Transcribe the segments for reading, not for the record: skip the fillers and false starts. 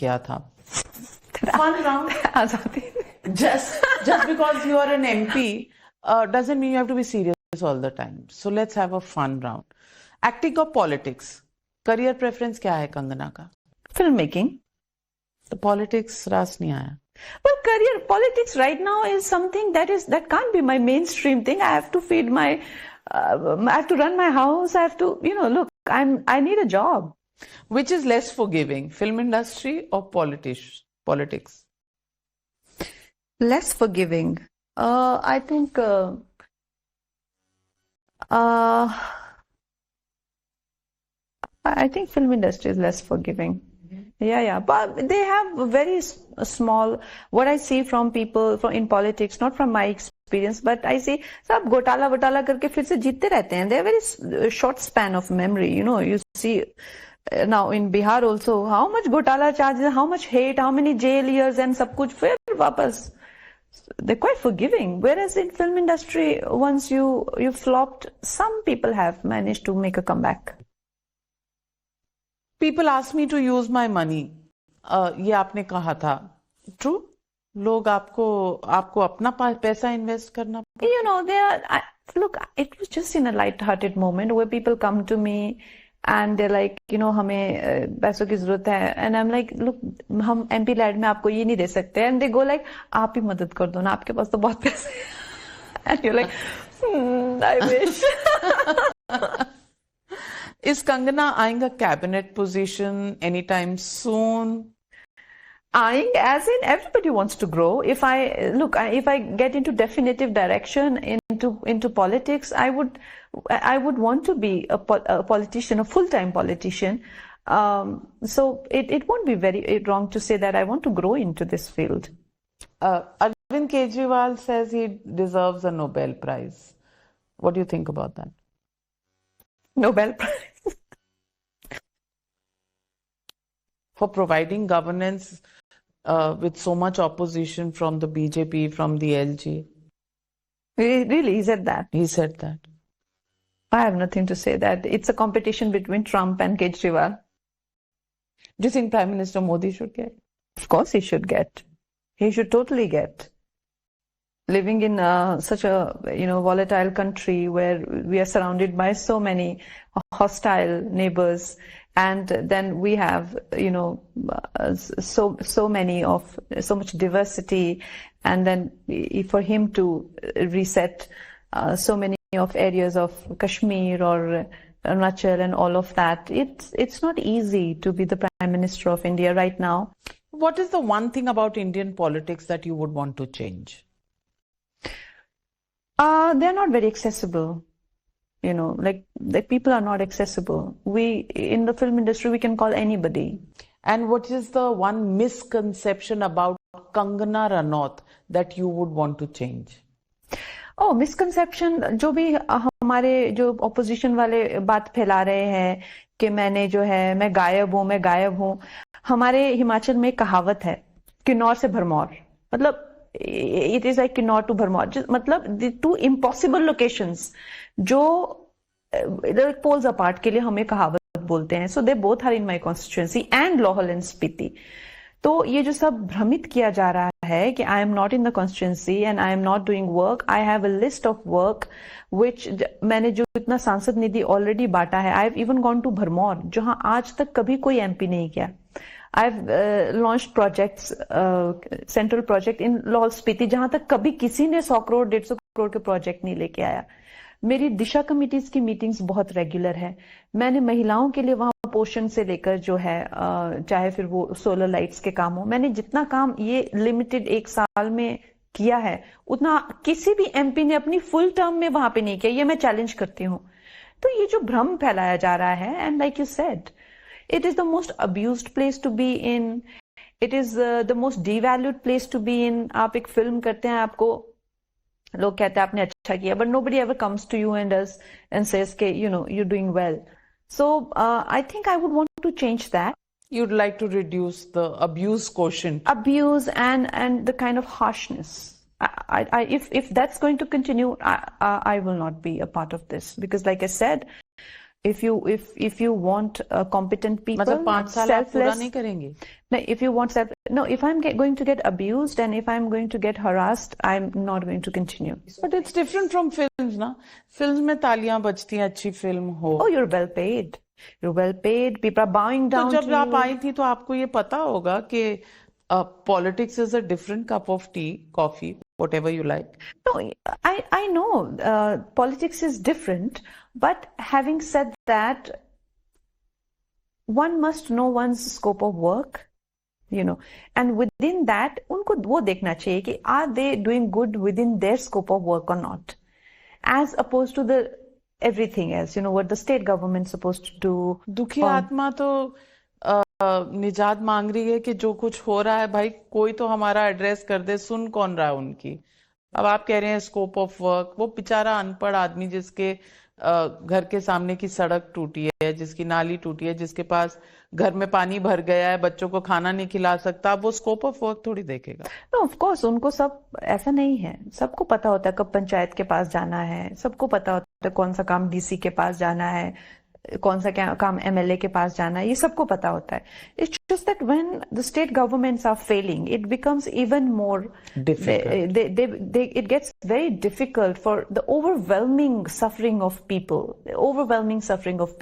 किया था. Fun round. आजादी. Just because you are an MP doesn't mean you have to be serious all the time. So let's have a fun round. Acting or politics? Career preference क्या है कंगना का? Filmmaking. The politics रास नहीं आया. Well, career politics right now is something that can't be my mainstream thing. I have to feed my, I have to run my house. I have to, look, I need a job. Which is less forgiving, film industry or politics? Less forgiving. I think. I think film industry is less forgiving. Yeah. But they have a very small, what I see from people in politics, not from my experience, but I see सब घोटाला करके फिर से जीतते रहते हैं. They have very short span of memory. You see now in Bihar also, how much घोटाला charges, how much hate, how many jail years and सब कुछ फिर वापस. They're quite forgiving. Whereas in film industry, once you flopped, some people have managed to make a comeback. People ask me to use my money. ये आपने कहा था. True? लोग आपको अपना पैसा invest करना. Look, it was just in a light-hearted moment where people come to me and they're like, हमें पैसों की जरूरत है. And I'm like, look, हम MP लैड में आपको ये नहीं दे सकते. And they go like, आप ही मदद कर दो ना, आपके पास तो बहुत पैसे हैं. And you're like, I wish. Is Kangana eyeing a cabinet position anytime soon? Eyeing, as in everybody wants to grow. If I get into definitive direction into politics, I would want to be a politician, a full-time politician. So it won't be very wrong to say that I want to grow into this field. Arvind Kejriwal says he deserves a Nobel Prize. What do you think about that? Nobel Prize. For providing governance with so much opposition from the BJP, from the LG. Really, he said that? He said that. I have nothing to say that. It's a competition between Trump and Kejriwal. Do you think Prime Minister Modi should get? Of course he should get. He should totally get. Living in such a volatile country where we are surrounded by so many hostile neighbors, and then we have so much diversity, and then for him to reset so many of areas of Kashmir or Arunachal and all of that, it's not easy to be the Prime Minister of India right now. What is the one thing about Indian politics that you would want to change? They're not very accessible. Like the people are not accessible. In the film industry, we can call anybody. And what is the one misconception about Kangana Ranaut that you would want to change? Oh, misconception, जो भी हमारे जो opposition वाले बात फैला रहे हैं कि मैं गायब हूँ. हमारे हिमाचल में कहावत है, किन्नौर से भरमौर. मतलब it is like Kinnaur to Bharmor. मतलब the two impossible locations जो poles apart के लिए हमें कहावत बोलते हैं. So they both are in my constituency and Lahaul and Spiti. तो ये जो सब भ्रमित किया जा रहा है कि I am not in the constituency and I am not doing work. I have a list of work which मैंने जो इतना सांसद निधि already बांटा है. I have even gone to Bharmor जहाँ आज तक कभी कोई MP नहीं किया. I've launched projects, central project in Lahaul Spiti, जहां तक कभी किसी ने 100 करोड़ 150 करोड़ के प्रोजेक्ट नहीं लेके आया. मेरी दिशा कमिटीज की मीटिंग्स बहुत रेगुलर है. मैंने महिलाओं के लिए वहां पोषण से लेकर जो है चाहे फिर वो सोलर लाइट्स के काम हो, मैंने जितना काम ये लिमिटेड 1 साल में किया है उतना किसी भी एमपी ने अपनी फुल टर्म में वहां पे नहीं किया. ये मैं चैलेंज करती हूँ. तो ये जो भ्रम फैलाया जा रहा है, and like you said, it is the most abused place to be in. It is the most devalued place to be in. आप एक फिल्म करते हैं, आपको लोग कहते हैं आपने अच्छा किया, but nobody ever comes to you and says कि you're doing well. So I think I would want to change that. You'd like to reduce the abuse quotient. Abuse and the kind of harshness. If that's going to continue, I will not be a part of this, because like I said, If you want competent people, मतलब 5 साल आप पूरा selfless. नहीं करेंगे? No, if you want no, if I'm going to get abused and if I'm going to get harassed, I'm not going to continue. But it's different from films ना. Films में तालियां बजती हैं, अच्छी फिल्म हो. Oh, you're well paid. You're well paid. People are bowing तो down जब to आप you. आई थी तो आपको ये पता होगा कि politics is a different cup of tea, coffee, whatever you like. No, I know politics is different, but having said that, one must know one's scope of work, and within that, उनको वो देखना चाहिए कि are they doing good within their scope of work or not, as opposed to the everything else, what the state government's supposed to do. दुखी आत्मा तो निजात मांग रही है कि जो कुछ हो रहा है भाई कोई तो हमारा एड्रेस कर दे, सुन कौन रहा है उनकी. अब आप कह रहे हैं स्कोप ऑफ वर्क, वो बेचारा अनपढ़ आदमी जिसके घर के सामने की सड़क टूटी है, जिसकी नाली टूटी है, जिसके पास घर में पानी भर गया है, बच्चों को खाना नहीं खिला सकता, वो स्कोप ऑफ वर्क थोड़ी देखेगा. तो ऑफ कोर्स उनको सब ऐसा नहीं है, सबको पता होता है कब पंचायत के पास जाना है, सबको पता होता है कौन सा काम डीसी के पास जाना है, कौन सा काम एमएलए के पास जाना है, ये सबको पता होता है. It's just that when the state governments are failing, it becomes even more difficult. It gets very difficult for the overwhelming suffering of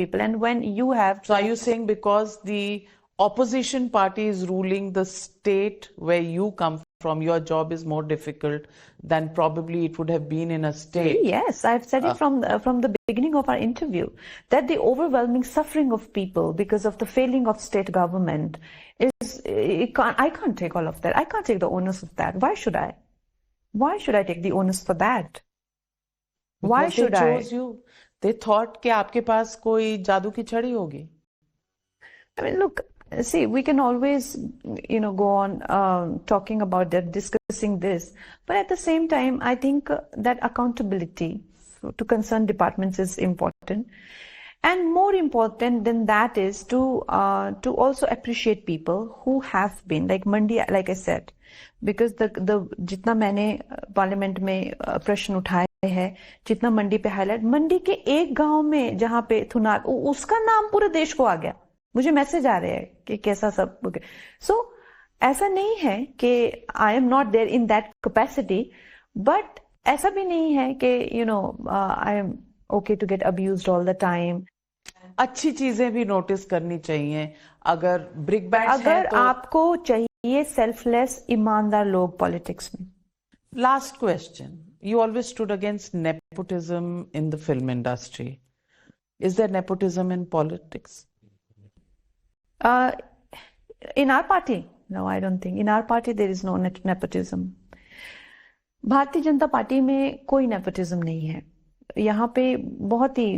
people, and when you have. So are you saying because the opposition party is ruling the state where you come from, your job is more difficult than probably it would have been in a state? Yes, I've said it from the beginning of our interview, that the overwhelming suffering of people because of the failing of state government is, I can't take all of that. I can't take the onus of that. Why should I? Why should I take the onus for that? Why should I? They chose you. They thought कि आपके पास कोई जादू की छड़ी होगी. I mean, look, see, we can always, go on talking about that, discussing this. But at the same time, I think that accountability to concerned departments is important. And more important than that is to also appreciate people who have been, like Mandi, like I said, because the जितना मैंने parliament में प्रश्न उठाए हैं, जितना मंडी पे highlight, मंडी के एक गांव में जहां पे थुनार, उसका नाम पूरे देश को आ गया. मुझे मैसेज आ रहे हैं कि कैसा सब. सो ऐसा नहीं है कि I am not there in that capacity, but ऐसा भी नहीं है कि I am okay to get abused all the time. अच्छी चीजें भी नोटिस करनी चाहिए. अगर ब्रिक बैट्स अगर तो आपको चाहिए सेल्फलेस ईमानदार लोग पॉलिटिक्स में. Last question, you always stood against nepotism in the film industry. Is there nepotism in politics? In our party, no, I don't think. In our party, there is no nepotism. Bharatiya Janata party में कोई nepotism नहीं है. यहाँ पे बहुत ही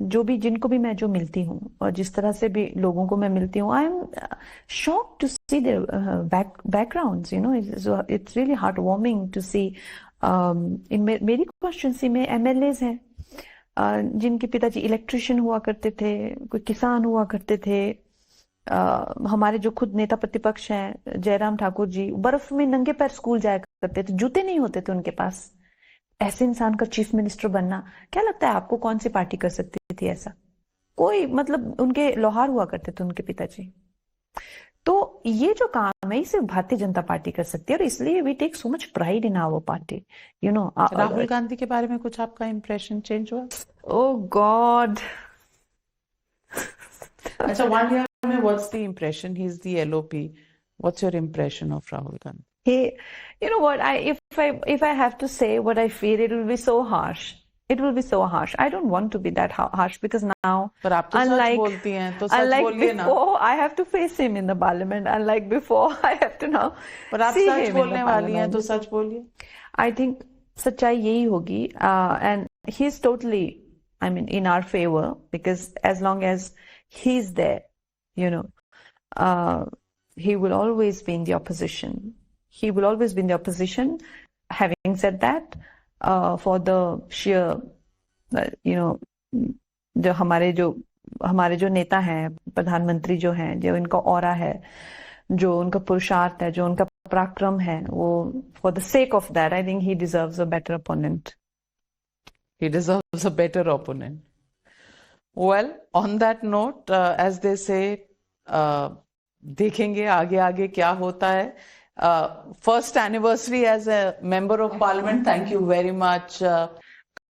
जिनको भी मैं मिलती हूँ और जिस तरह से भी लोगों को मैं मिलती हूँ, I am shocked to see their backgrounds. It's really heart warming to see. मेरी कॉन्स्टिट्यूंसी में एमएलएज हैं जिनके पिताजी इलेक्ट्रिशियन हुआ करते थे, कोई किसान हुआ करते थे. हमारे जो खुद नेता प्रतिपक्ष हैं, जयराम ठाकुर जी, बर्फ में नंगे पैर स्कूल जाया करते थे, जूते नहीं होते थे उनके पास. ऐसे इंसान का चीफ मिनिस्टर बनना, क्या लगता है आपको कौन सी पार्टी कर सकती थी ऐसा? कोई, मतलब उनके लोहार हुआ करते थे उनके पिताजी. तो ये जो काम है, इसे भारतीय जनता पार्टी कर सकती है, और इसलिए we take so much pride in our party. Rahul Gandhi के बारे में कुछ आपका इंप्रेशन चेंज हुआ? Oh god. अच्छा, 1 year में what's the impression? He is the LOP. What's your impression of Rahul Gandhi? You know what, if I have to say what I feel, it will be so harsh. It will be so harsh. I don't want to be that harsh, because now, पर आप तो सच बोलती हैं, तो सच बोलिए ना. Before, I have to face him in the parliament. Unlike before, I have to now पर आप see सच him बोलने वाली हैं, तो सच बोलिए. I think सच्चाई यही होगी, and he is totally, I mean, in our favor, because as long as he is there, he will always be in the opposition. He will always be in the opposition. Having said that, for the sheer, जो हमारे जो नेता हैं, प्रधानमंत्री जो हैं, जो इनका ऑरा है, जो उनका पुरुषार्थ है, जो उनका पराक्रम है, वो for the sake of that, I think he deserves a better opponent. He deserves a better opponent. Well, on that note, as they say, देखेंगे आगे आगे क्या होता है. First anniversary as a member of parliament. Thank you very much.